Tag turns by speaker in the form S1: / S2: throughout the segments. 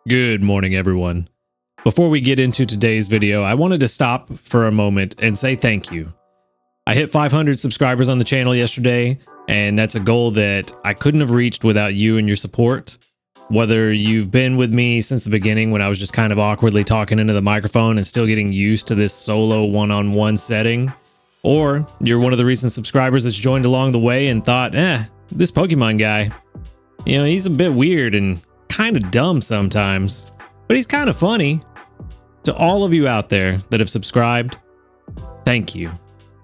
S1: Good morning, everyone. Before we get into today's video, I wanted to stop for a moment and say thank you. I hit 500 subscribers on the channel yesterday, and that's a goal that I couldn't have reached without you and your support. Whether you've been with me since the beginning when I was just kind of awkwardly talking into the microphone and still getting used to this solo one-on-one setting, or you're one of the recent subscribers that's joined along the way and thought, this Pokemon guy, he's a bit weird and kind of dumb sometimes, but he's kind of funny. To all of you out there that have subscribed, thank you.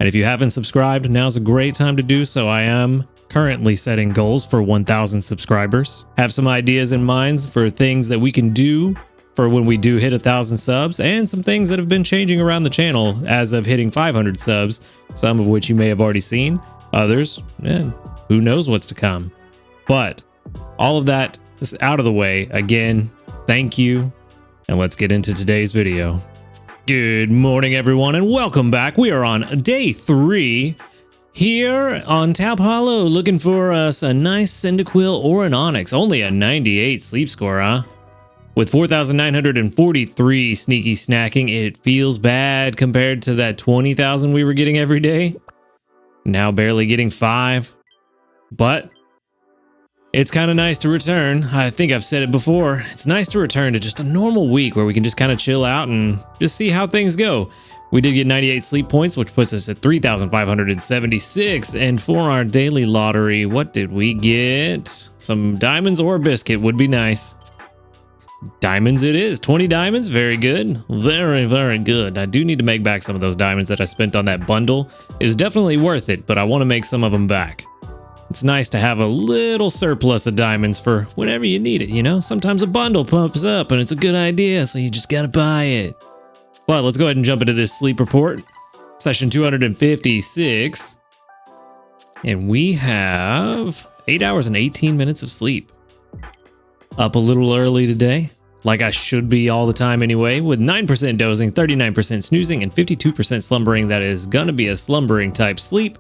S1: And if you haven't subscribed, now's a great time to do so. I am currently setting goals for 1,000 subscribers. Have some ideas in mind for things that we can do for when we do hit 1,000 subs, and some things that have been changing around the channel as of hitting 500 subs, some of which you may have already seen. Others, who knows what's to come. But all of that is out of the way. Again, thank you. And let's get into today's video. Good morning, everyone, and welcome back. We are on day 3 here on Tap Hollow, looking for us a nice Cyndaquil or an Onix. Only a 98 sleep score, huh? With 4,943 sneaky snacking, it feels bad compared to that 20,000 we were getting every day. Now barely getting 5. But it's kind of nice to return. I think I've said it before. It's nice to return to just a normal week where we can just kind of chill out and just see how things go. We did get 98 sleep points, which puts us at 3,576. And for our daily lottery, what did we get? Some diamonds or a biscuit would be nice. Diamonds it is. 20 diamonds. Very good. Very, very good. I do need to make back some of those diamonds that I spent on that bundle. It was definitely worth it, but I want to make some of them back. It's nice to have a little surplus of diamonds for whenever you need it, Sometimes a bundle pumps up and it's a good idea, so you just gotta buy it. But let's go ahead and jump into this sleep report. Session 256. And we have 8 hours and 18 minutes of sleep. Up a little early today, like I should be all the time anyway, with 9% dozing, 39% snoozing, and 52% slumbering. That is gonna be a slumbering type sleep,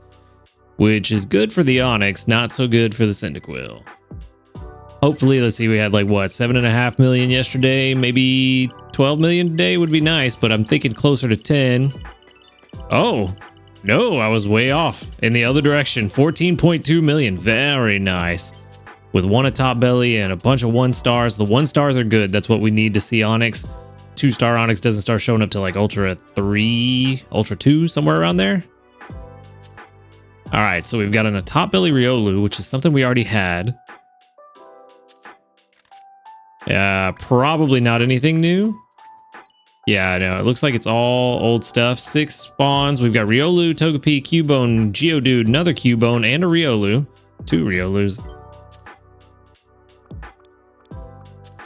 S1: which is good for the Onix, not so good for the Cyndaquil. Hopefully, let's see, we had like what, 7.5 million yesterday, maybe 12 million today would be nice, but I'm thinking closer to 10. Oh, no, I was way off in the other direction. 14.2 million, very nice. With one atop belly and a bunch of 1 stars. The 1 stars are good, that's what we need to see Onix. 2-star Onix doesn't start showing up to like Ultra 3, Ultra 2, somewhere around there. All right, so we've got an atop belly Riolu, which is something we already had. Probably not anything new. Yeah, no, it looks like it's all old stuff. 6 spawns. We've got Riolu, Togepi, Cubone, Geodude, another Cubone, and a Riolu. 2 Riolus.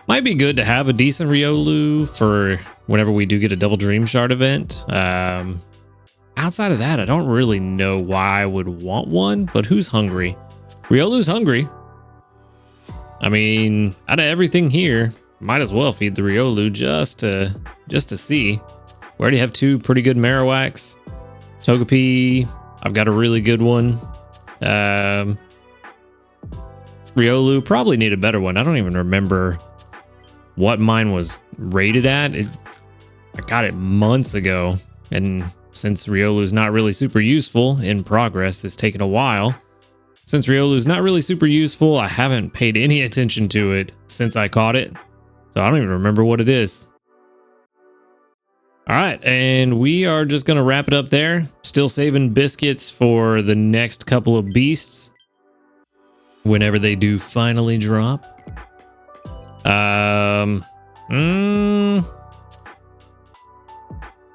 S1: Might be good to have a decent Riolu for whenever we do get a double Dream Shard event. Outside of that, I don't really know why I would want one, but who's hungry? Riolu's hungry. I mean, out of everything here, might as well feed the Riolu just to see. We already have 2 pretty good Marowaks. Togepi, I've got a really good one. Riolu, probably need a better one. I don't even remember what mine was rated at. I got it months ago, and since Riolu's not really super useful in progress, it's taken a while. Since Riolu's not really super useful, I haven't paid any attention to it since I caught it. So I don't even remember what it is. All right, and we are just going to wrap it up there. Still saving biscuits for the next couple of beasts whenever they do finally drop.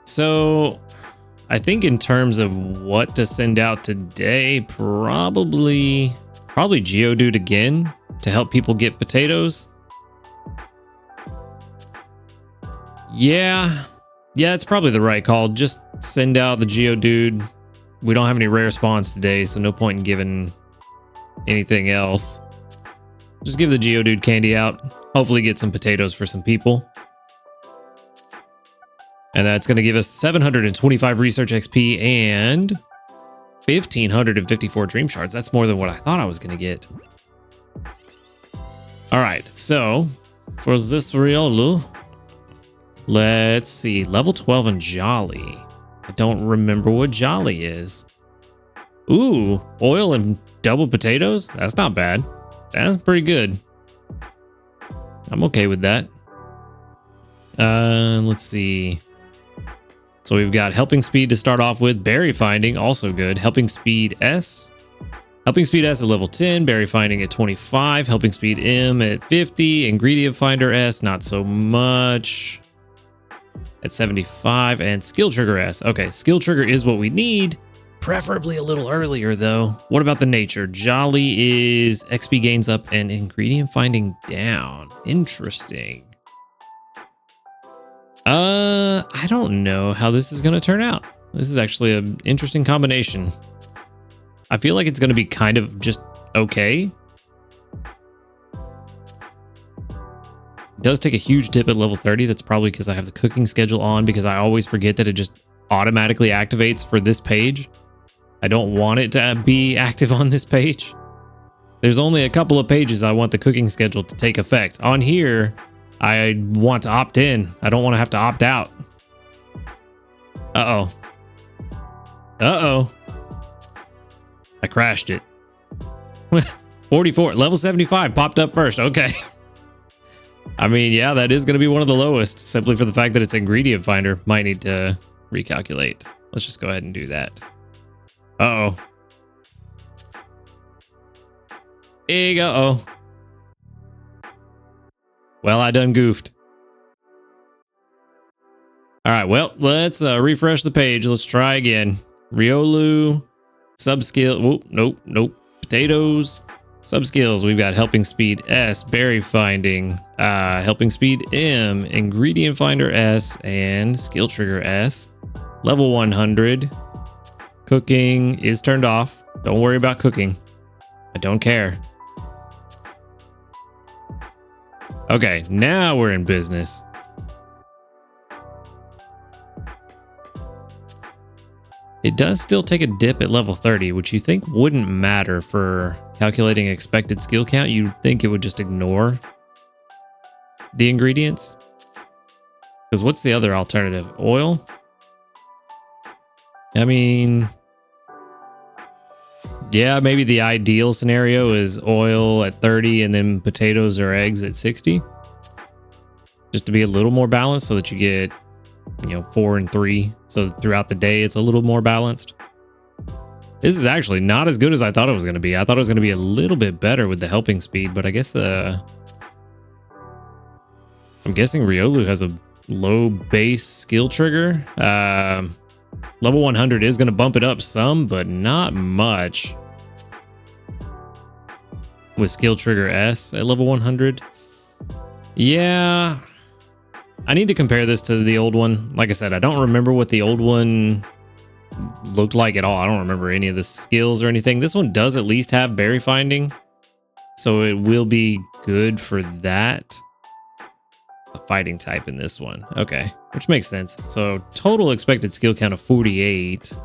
S1: So I think in terms of what to send out today, probably Geodude again to help people get potatoes. Yeah, it's probably the right call. Just send out the Geodude. We don't have any rare spawns today, so no point in giving anything else. Just give the Geodude candy out. Hopefully get some potatoes for some people. And that's going to give us 725 research XP and 1,554 dream shards. That's more than what I thought I was going to get. All right, so for this Riolu. Let's see. Level 12 and Jolly. I don't remember what Jolly is. Ooh, oil and double potatoes? That's not bad. That's pretty good. I'm okay with that. Let's see. So we've got helping speed to start off with. Berry finding, also good. Helping speed S. Helping speed S at level 10. Berry finding at 25. Helping speed M at 50. Ingredient finder S, not so much. At 75. And skill trigger S. Okay, skill trigger is what we need. Preferably a little earlier, though. What about the nature? Jolly is XP gains up and ingredient finding down. Interesting. I don't know how this is going to turn out. This is actually an interesting combination. I feel like it's going to be kind of just okay. It does take a huge dip at level 30. That's probably because I have the cooking schedule on, because I always forget that it just automatically activates for this page. I don't want it to be active on this page. There's only a couple of pages I want the cooking schedule to take effect. On here, I want to opt in. I don't want to have to opt out. Uh-oh. Uh-oh. I crashed it. 44, level 75 popped up first. Okay. I mean, yeah, that is going to be one of the lowest, simply for the fact that it's ingredient finder. Might need to recalculate. Let's just go ahead and do that. Uh-oh. Here you go. Oh. Well, I done goofed. All right, well, let's refresh the page. Let's try again. Riolu, subskill. Whoop, nope. Potatoes, subskills. We've got helping speed S, berry finding, helping speed M, ingredient finder S, and skill trigger S. Level 100. Cooking is turned off. Don't worry about cooking. I don't care. Okay, now we're in business. It does still take a dip at level 30, which you think wouldn't matter for calculating expected skill count. You'd think it would just ignore the ingredients. Because what's the other alternative? Oil? I mean, yeah, maybe the ideal scenario is oil at 30 and then potatoes or eggs at 60. Just to be a little more balanced so that you get, 4 and 3. So throughout the day, it's a little more balanced. This is actually not as good as I thought it was going to be. I thought it was going to be a little bit better with the helping speed, but I guess I'm guessing Riolu has a low base skill trigger. Level 100 is going to bump it up some, but not much. With skill trigger S at level 100. Yeah. I need to compare this to the old one. Like I said, I don't remember what the old one looked like at all. I don't remember any of the skills or anything. This one does at least have berry finding, so it will be good for that. A fighting type in this one. Okay, which makes sense. So total expected skill count of 48.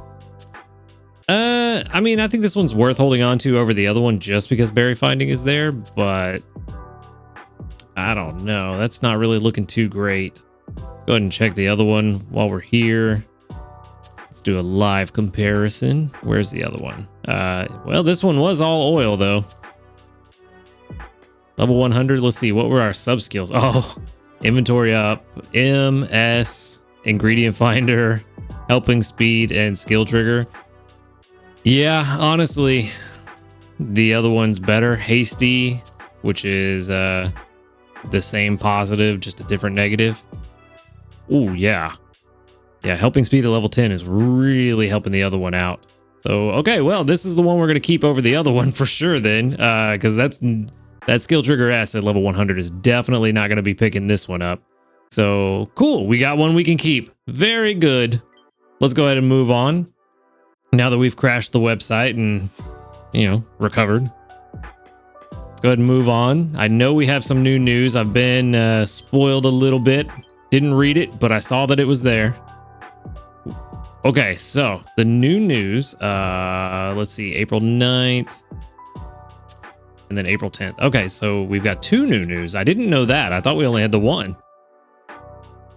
S1: I mean, I think this one's worth holding on to over the other one just because berry finding is there, but I don't know. That's not really looking too great. Let's go ahead and check the other one while we're here. Let's do a live comparison. Where's the other one? Well, this one was all oil though. Level 100. Let's see. What were our sub skills? Oh, inventory up, M, S, ingredient finder, helping speed, and skill trigger. Yeah, honestly, the other one's better. Hasty, which is the same positive, just a different negative. Ooh, yeah. Yeah, helping speed at level 10 is really helping the other one out. So, okay, well, this is the one we're going to keep over the other one for sure then, because that skill trigger S at level 100 is definitely not going to be picking this one up. So, cool. We got one we can keep. Very good. Let's go ahead and move on. Now that we've crashed the website and, recovered. Let's go ahead and move on. I know we have some new news. I've been spoiled a little bit. Didn't read it, but I saw that it was there. Okay, so the new news, let's see, April 9th. and then April 10th. Okay, so we've got 2 new news. I didn't know that. I thought we only had the 1.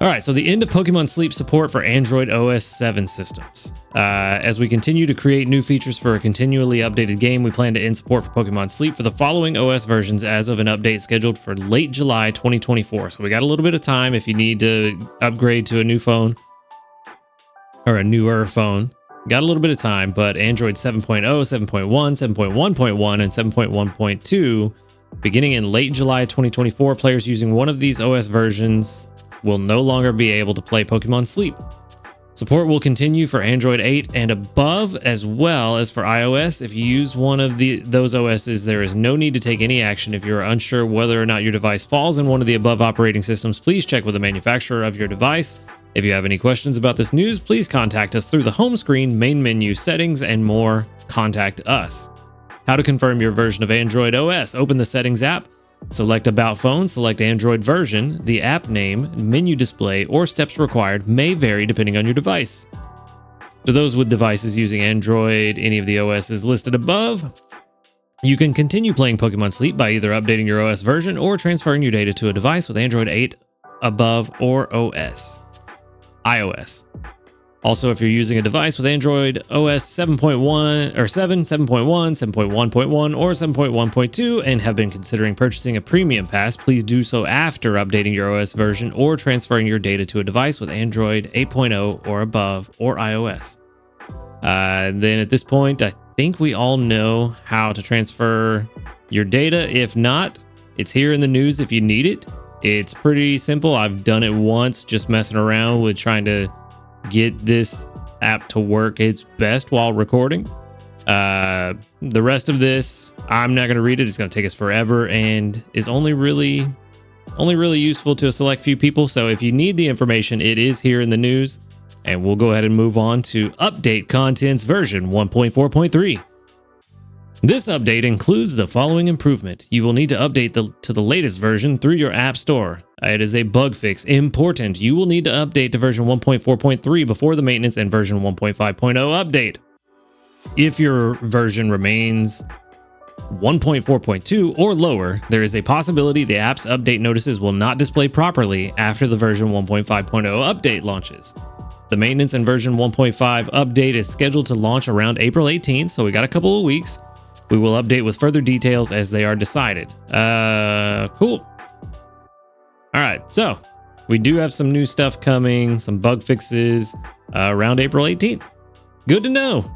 S1: All right, so the end of Pokemon Sleep support for Android OS 7 systems. As we continue to create new features for a continually updated game, we plan to end support for Pokemon Sleep for the following OS versions as of an update scheduled for late July 2024. So we got a little bit of time if you need to upgrade to a new phone or a newer phone. Got a little bit of time, but Android 7.0, 7.1, 7.1.1, and 7.1.2, beginning in late July 2024, players using one of these OS versions will no longer be able to play Pokemon Sleep. Support will continue for Android 8 and above, as well as for iOS. If you use one of those OSs, there is no need to take any action. If you are unsure whether or not your device falls in one of the above operating systems, please check with the manufacturer of your device. If you have any questions about this news, please contact us through the home screen, main menu, settings, and more. Contact us. How to confirm your version of Android OS. Open the Settings app. Select About Phone, select Android version. The app name, menu display, or steps required may vary depending on your device. To those with devices using Android, any of the OSs listed above, you can continue playing Pokemon Sleep by either updating your OS version or transferring your data to a device with Android 8 above or iOS. Also, if you're using a device with Android OS 7.1 or 7, 7.1, 7.1.1, or 7.1.2 and have been considering purchasing a premium pass, please do so after updating your OS version or transferring your data to a device with Android 8.0 or above or iOS. Then at this point, I think we all know how to transfer your data. If not, it's here in the news if you need it. It's pretty simple. I've done it once, just messing around with trying to get this app to work its best while recording. The rest of this, I'm not going to read it. It's going to take us forever and is only really useful to a select few people. So if you need the information, it is here in the news, and we'll go ahead and move on to Update Contents version 1.4.3. This update includes the following improvement. You will need to update to the latest version through your app store. It is a bug fix. Important. You will need to update to version 1.4.3 before the maintenance and version 1.5.0 update. If your version remains 1.4.2 or lower, there is a possibility the app's update notices will not display properly after the version 1.5.0 update launches. The maintenance and version 1.5 update is scheduled to launch around April 18th, so we got a couple of weeks. We will update with further details as they are decided. Cool. All right, so we do have some new stuff coming, some bug fixes around April 18th. Good to know.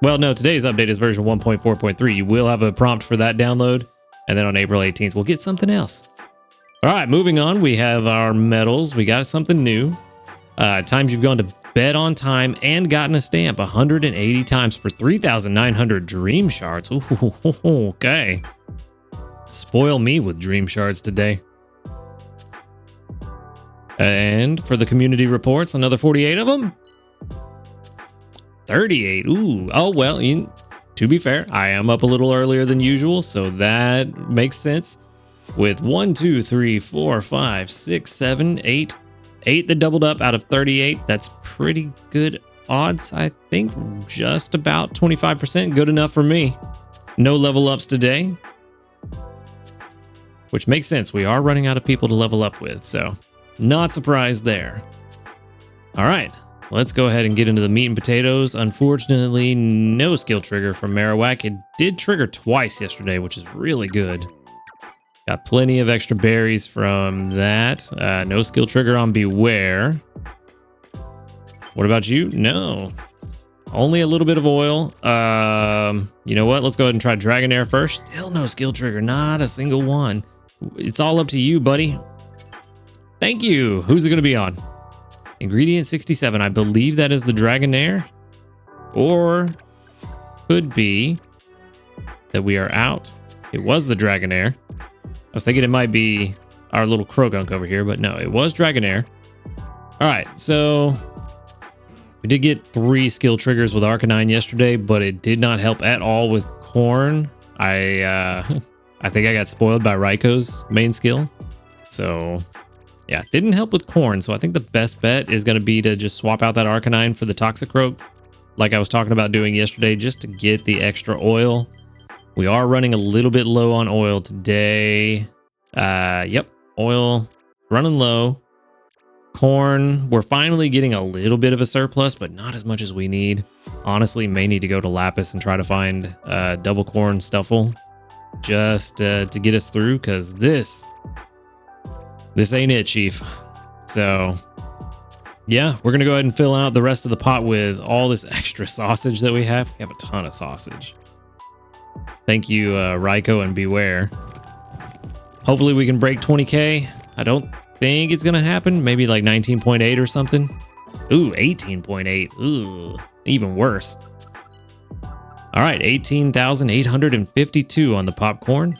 S1: Well, no, today's update is version 1.4.3. You will have a prompt for that download, and then on April 18th, we'll get something else. All right, moving on, we have our medals. We got something new. Times you've gone to bed on time and gotten a stamp 180 times for 3,900 dream shards. Ooh, okay. Spoil me with dream shards today. And for the community reports, another 48 of them. 38. Ooh. Oh, well, to be fair, I am up a little earlier than usual, so that makes sense. With 1, 2, 3, 4, 5, 6, 7, 8. 8 that doubled up out of 38. That's pretty good odds, I think. Just about 25%. Good enough for me. No level ups today. Which makes sense. We are running out of people to level up with, so not surprised there. All right, let's go ahead and get into the meat and potatoes. Unfortunately, no skill trigger from Marowak. It did trigger twice yesterday, which is really good. Got plenty of extra berries from that. No skill trigger on Beware. What about you? No. Only a little bit of oil. You know what? Let's go ahead and try Dragonair first. Still no skill trigger. Not a single one. It's all up to you, buddy. Thank you. Who's it going to be on? Ingredient 67. I believe that is the Dragonair. Or could be that we are out. It was the Dragonair. I was thinking it might be our little Krogunk over here, but no, it was Dragonair. All right, so we did get 3 skill triggers with Arcanine yesterday, but it did not help at all with Corn. I think I got spoiled by Raiko's main skill. So yeah, didn't help with Corn. So I think the best bet is going to be to just swap out that Arcanine for the Toxicroak, like I was talking about doing yesterday, just to get the extra oil. We are running a little bit low on oil today. Yep, oil running low. Corn, we're finally getting a little bit of a surplus, but not as much as we need. Honestly, may need to go to Lapis and try to find double corn stuffle just to get us through, because this ain't it, Chief. So yeah, we're gonna go ahead and fill out the rest of the pot with all this extra sausage that we have. We have a ton of sausage. Thank you, Ryko and Beware. Hopefully we can break 20K. I don't think it's gonna happen. Maybe like 19.8 or something. Ooh, 18.8. Ooh, even worse. All right, 18,852 on the popcorn,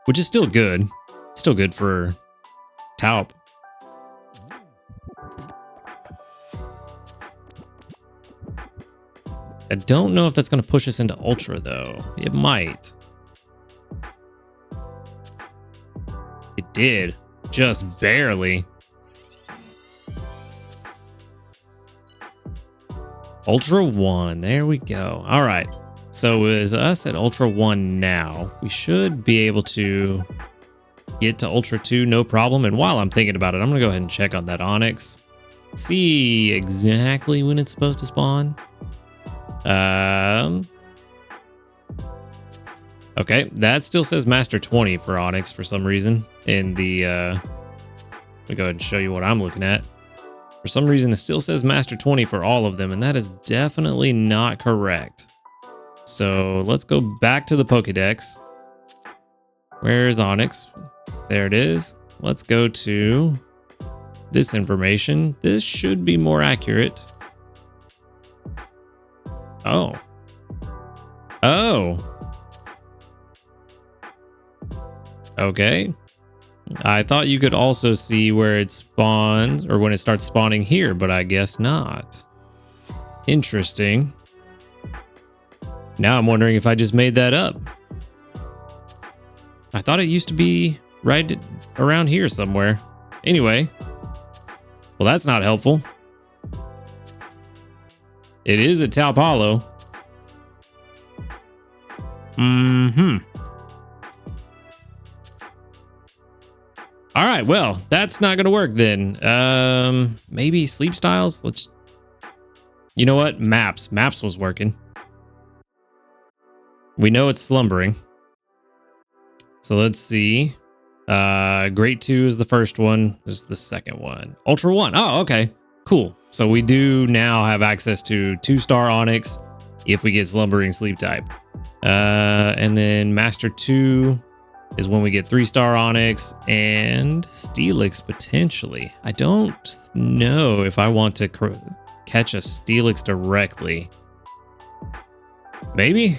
S1: which is still good. Still good for Taup. I don't know if that's going to push us into Ultra, though. It might. It did. Just barely. Ultra 1. There we go. All right. So with us at Ultra 1 now, we should be able to get to Ultra 2, no problem. And while I'm thinking about it, I'm going to go ahead and check on that Onyx. See exactly when it's supposed to spawn. Okay, that still says Master 20 for Onyx for some reason in the, let me go ahead and show you what I'm looking at. For some reason, it still says Master 20 for all of them, and that is definitely not correct. So let's go back to the Pokedex. Where's Onyx? There it is. Let's go to this information. This should be more accurate. Oh. Oh. Okay. I thought you could also see where it spawns or when it starts spawning here, but I guess not. Interesting. Now I'm wondering if I just made that up. I thought it used to be right around here somewhere. Anyway. Well, that's not helpful. It is a Taup Hollow. Mm-hmm. All right, well, that's not gonna work then. Maybe sleep styles? Let's, you know what? Maps was working. We know it's slumbering. So let's see. Great 2 is the first one. This is the second one. Ultra 1. Oh, okay. Cool. So we do now have access to 2-star Onyx if we get slumbering sleep type. And then Master 2 is when we get 3-star Onyx and Steelix potentially. I don't know if I want to catch a Steelix directly. Maybe?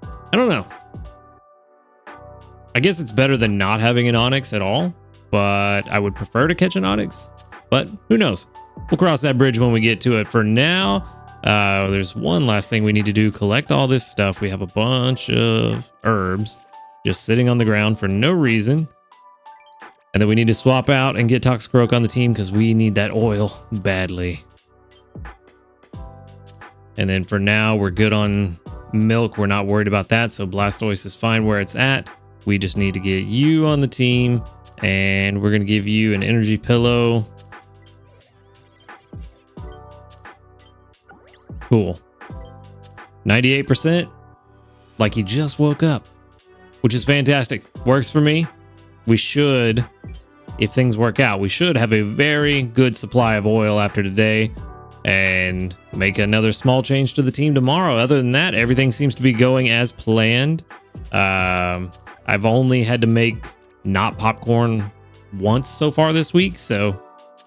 S1: I don't know. I guess it's better than not having an Onyx at all, but I would prefer to catch an Onyx. But who knows? We'll cross that bridge when we get to it. For now, there's one last thing we need to do. Collect all this stuff. We have a bunch of herbs just sitting on the ground for no reason. And then we need to swap out and get Toxicroak on the team because we need that oil badly. And then for now, we're good on milk. We're not worried about that. So Blastoise is fine where it's at. We just need to get you on the team. And we're going to give you an energy pillow. Cool. 98%. Like he just woke up. Which is fantastic. Works for me. We should, if things work out, we should have a very good supply of oil after today. And make another small change to the team tomorrow. Other than that, everything seems to be going as planned. I've only had to make not popcorn once so far this week, so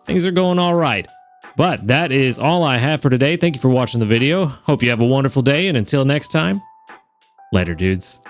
S1: things are going all right. But that is all I have for today. Thank you for watching the video. Hope you have a wonderful day, and until next time, later, dudes.